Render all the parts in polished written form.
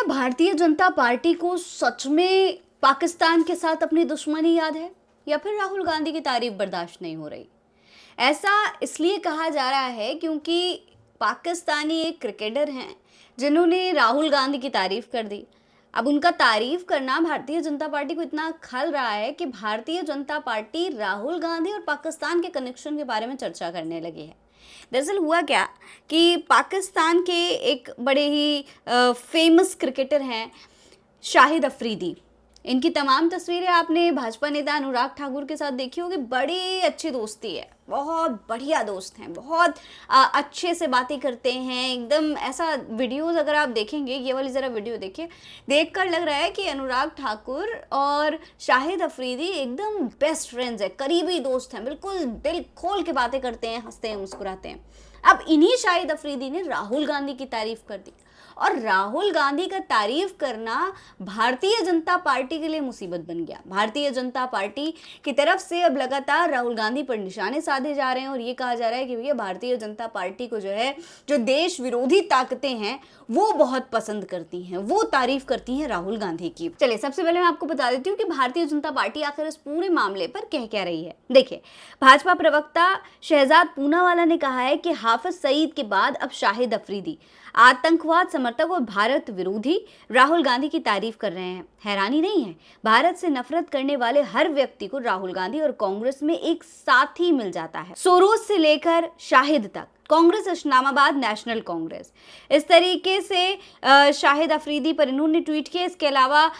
क्या भारतीय जनता पार्टी को सच में पाकिस्तान के साथ अपनी दुश्मनी याद है या फिर राहुल गांधी की तारीफ बर्दाश्त नहीं हो रही? ऐसा इसलिए कहा जा रहा है क्योंकि पाकिस्तानी एक क्रिकेटर हैं जिन्होंने राहुल गांधी की तारीफ कर दी। अब उनका तारीफ करना भारतीय जनता पार्टी को इतना खल रहा है कि भारतीय जनता पार्टी राहुल गांधी और पाकिस्तान के कनेक्शन के बारे में चर्चा करने लगी है। दरअसल हुआ क्या कि पाकिस्तान के एक बड़े ही फेमस क्रिकेटर हैं शाहिद अफरीदी। इनकी तमाम तस्वीरें आपने भाजपा नेता अनुराग ठाकुर के साथ देखी होगी। बड़ी अच्छी दोस्ती है, बहुत बढ़िया दोस्त हैं, बहुत अच्छे से बातें करते हैं। एकदम ऐसा वीडियोस अगर आप देखेंगे, ये वाली ज़रा वीडियो देखिए, देखकर लग रहा है कि अनुराग ठाकुर और शाहिद अफरीदी एकदम बेस्ट फ्रेंड्स हैं, करीबी दोस्त हैं, बिल्कुल दिल खोल के बातें करते हैं, हंसते हैं, मुस्कुराते हैं। अब इन्हीं शाहिद अफरीदी ने राहुल गांधी की तारीफ कर दी और राहुल गांधी का तारीफ करना भारतीय जनता पार्टी के लिए मुसीबत बन गया। भारतीय जनता पार्टी की तरफ से अब लगातार राहुल गांधी पर निशाने साधे जा रहे हैं और ये कहा जा रहा है कि भैया भारतीय जनता पार्टी को जो देश विरोधी ताकतें हैं वो बहुत पसंद करती हैं, वो तारीफ करती हैं राहुल गांधी की। चलिए सबसे पहले मैं आपको बता देती हूँ कि भारतीय जनता पार्टी आखिर इस पूरे मामले पर कह क्या रही है। देखिए, भाजपा प्रवक्ता शहजाद पूनावाला ने कहा है कि हाफिज सईद के बाद अब शाहिद अफरीदी आतंकवाद समर्थक और भारत विरोधी राहुल गांधी की तारीफ कर रहे हैं। हैरानी नहीं है, भारत से नफरत करने वाले हर व्यक्ति को राहुल गांधी और कांग्रेस में एक साथी मिल जाता है। सोरोज से लेकर शाहिद तक, कांग्रेस इस्लामाबाद नेशनल कांग्रेस, इस तरीके से शाहिद अफरीदी पर इन्होंने ट्वीट किया। इसके अलावा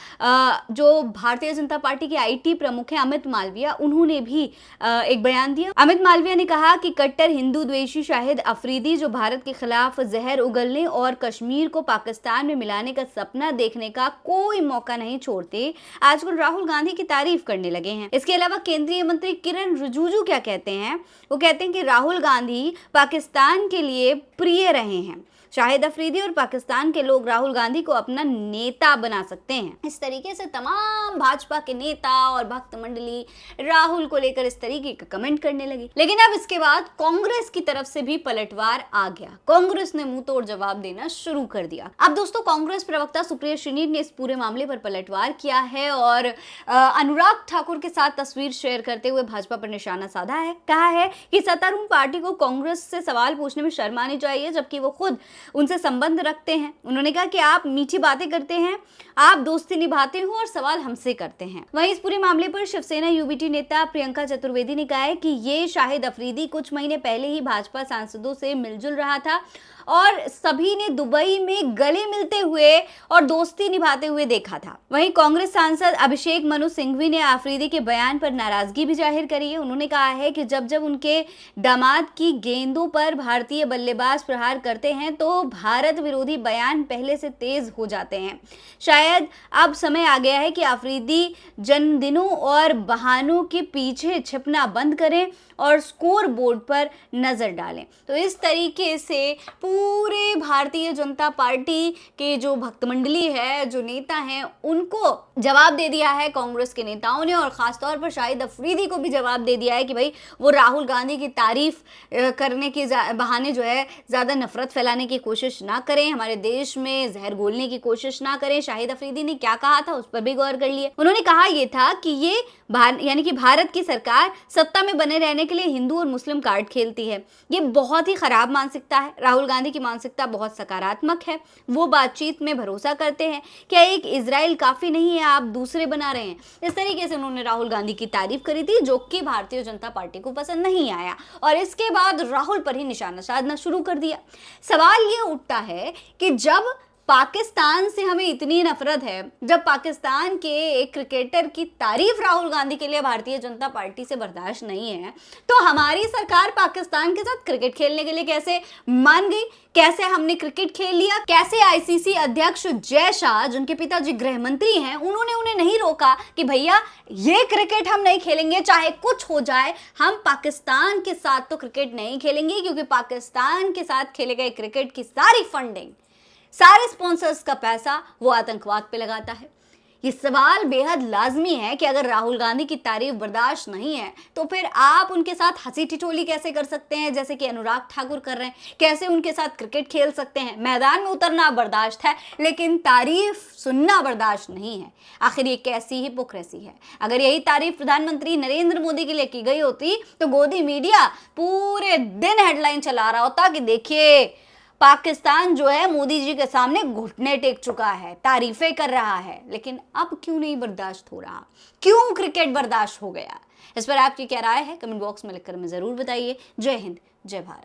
जो भारतीय जनता पार्टी के आईटी प्रमुख हैं अमित मालविया, उन्होंने भी एक बयान दिया। अमित मालविया ने कहा कि कट्टर हिंदू द्वेषी शाहिद अफरीदी जो भारत के खिलाफ जहर उगलने और कश्मीर को पाकिस्तान में मिलाने का सपना देखने का कोई मौका नहीं छोड़ते, आजकल राहुल गांधी की तारीफ करने लगे हैं। इसके अलावा केंद्रीय मंत्री किरण रिजिजू क्या कहते हैं? वो कहते हैं कि राहुल गांधी पाकिस्तान के लिए प्रिय रहे हैं। शाहिद अफरीदी और पाकिस्तान के लोग राहुल गांधी को अपना नेता बना सकते हैं। इस तरीके से तमाम भाजपा के नेता और भक्त मंडली राहुल को लेकर इस तरीके का कमेंट करने लगी। लेकिन अब इसके बाद कांग्रेस की तरफ से भी पलटवार आ गया। कांग्रेस ने मुंह तोड़ जवाब देना शुरू कर दिया। अब दोस्तों, कांग्रेस प्रवक्ता सुप्रिया श्रीनी ने इस पूरे मामले पर पलटवार किया है और अनुराग ठाकुर के साथ तस्वीर शेयर करते हुए भाजपा पर निशाना साधा है। कहा है कि सत्तारूढ़ पार्टी को कांग्रेस से सवाल पूछने में शर्म आनी चाहिए, जबकि वो खुद उनसे संबंध रखते हैं। उन्होंने कहा कि आप मीठी बातें करते हैं, आप दोस्ती निभाते हो और सवाल हमसे करते हैं। वहीं इस पूरे मामले पर शिवसेना यूबीटी नेता प्रियंका चतुर्वेदी ने कहा है कि ये शाहिद अफरीदी कुछ महीने पहले ही भाजपा सांसदों से मिलजुल रहा था और सभी ने दुबई में गले मिलते हुए और दोस्ती निभाते हुए देखा था। वहीं कांग्रेस सांसद अभिषेक मनु सिंघवी ने अफरीदी के बयान पर नाराजगी भी जाहिर करी है। उन्होंने कहा है कि जब जब उनके दामाद की गेंदों पर भारतीय बल्लेबाज प्रहार करते हैं तो भारत विरोधी बयान पहले से तेज हो जाते हैं। शायद अब समय आ गया है कि अफरीदी जन्मदिनों और बहानों के पीछे छिपना बंद करें और स्कोर बोर्ड पर नजर डालें। तो इस तरीके से पूरे भारतीय जनता पार्टी के जो भक्त मंडली है, जो नेता हैं, उनको जवाब दे दिया है कांग्रेस के नेताओं ने और खासतौर पर शाहिद अफरीदी को भी जवाब दे दिया है कि भाई वो राहुल गांधी की तारीफ करने के बहाने ज्यादा नफरत फैलाने की कोशिश ना करें, हमारे देश में जहर घोलने की कोशिश ना करें। शाहिद अफरीदी ने क्या कहा था उस पर भी गौर कर लिए। उन्होंने कहा ये था कि ये यानी कि भारत की सरकार सत्ता में बने रहने के लिए हिंदू और मुस्लिम कार्ड खेलती है। ये बहुत ही खराब मानसिकता है। राहुल गांधी की मानसिकता बहुत सकारात्मक है, वो बातचीत में भरोसा करते हैं। क्या एक इजराइल काफी नहीं है, आप दूसरे बना रहे हैं? इस तरीके से उन्होंने राहुल गांधी की तारीफ करी थी, जो कि भारतीय जनता पार्टी को पसंद नहीं आया और इसके बाद राहुल पर ही निशाना साधना शुरू कर दिया। सवाल ये उठता है कि जब पाकिस्तान से हमें इतनी नफरत है, जब पाकिस्तान के एक क्रिकेटर की तारीफ राहुल गांधी के लिए भारतीय जनता पार्टी से बर्दाश्त नहीं है, तो हमारी सरकार पाकिस्तान के साथ क्रिकेट खेलने के लिए कैसे मान गई? कैसे हमने क्रिकेट खेल लिया? कैसे आईसीसी अध्यक्ष जय शाह, जिनके पिताजी गृह मंत्री हैं, उन्होंने उन्हें नहीं रोका कि भैया ये क्रिकेट हम नहीं खेलेंगे, चाहे कुछ हो जाए, हम पाकिस्तान के साथ तो क्रिकेट नहीं खेलेंगे, क्योंकि पाकिस्तान के साथ खेले गए क्रिकेट की सारी फंडिंग, सारे स्पॉन्सर्स का पैसा वो आतंकवाद पे लगाता है। ये सवाल बेहद लाजमी है कि अगर राहुल गांधी की तारीफ बर्दाश्त नहीं है तो फिर आप उनके साथ हंसी ठिठोली कैसे कर सकते हैं, जैसे कि अनुराग ठाकुर कर रहे हैं? कैसे उनके साथ क्रिकेट खेल सकते हैं? मैदान में उतरना बर्दाश्त है लेकिन तारीफ सुनना बर्दाश्त नहीं है। आखिर ये कैसी हिपोक्रेसी है? अगर यही तारीफ प्रधानमंत्री नरेंद्र मोदी के लिए की गई होती तो गोदी मीडिया पूरे दिन हेडलाइन चला रहा होता कि देखिए पाकिस्तान जो है मोदी जी के सामने घुटने टेक चुका है, तारीफें कर रहा है। लेकिन अब क्यों नहीं बर्दाश्त हो रहा? क्यों क्रिकेट बर्दाश्त हो गया? इस पर आपकी क्या राय है? कमेंट बॉक्स में लिखकर हमें जरूर बताइए। जय हिंद, जय भारत।